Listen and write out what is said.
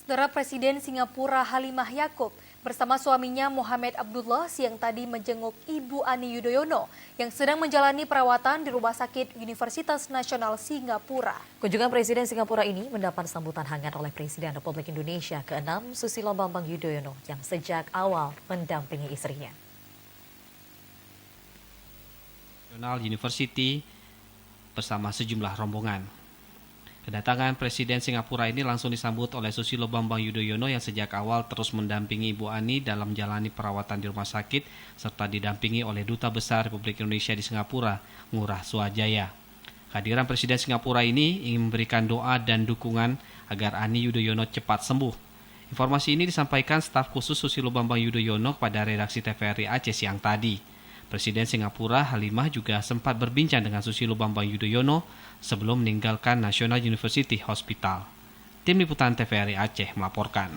Saudara Presiden Singapura Halimah Yacob bersama suaminya Mohamed Abdullah siang tadi menjenguk Ibu Ani Yudhoyono yang sedang menjalani perawatan di Rumah Sakit Universitas Nasional Singapura. Kunjungan Presiden Singapura ini mendapat sambutan hangat oleh Presiden Republik Indonesia ke-6 Susilo Bambang Yudhoyono yang sejak awal mendampingi istrinya. National University bersama sejumlah rombongan. Kedatangan Presiden Singapura ini langsung disambut oleh Susilo Bambang Yudhoyono yang sejak awal terus mendampingi Ibu Ani dalam menjalani perawatan di rumah sakit serta didampingi oleh Duta Besar Republik Indonesia di Singapura, Ngurah Suwajaya. Kehadiran Presiden Singapura ini ingin memberikan doa dan dukungan agar Ani Yudhoyono cepat sembuh. Informasi ini disampaikan staf khusus Susilo Bambang Yudhoyono kepada redaksi TVRI Aceh siang tadi. Presiden Singapura Halimah juga sempat berbincang dengan Susilo Bambang Yudhoyono sebelum meninggalkan National University Hospital. Tim Liputan TVRI Aceh melaporkan.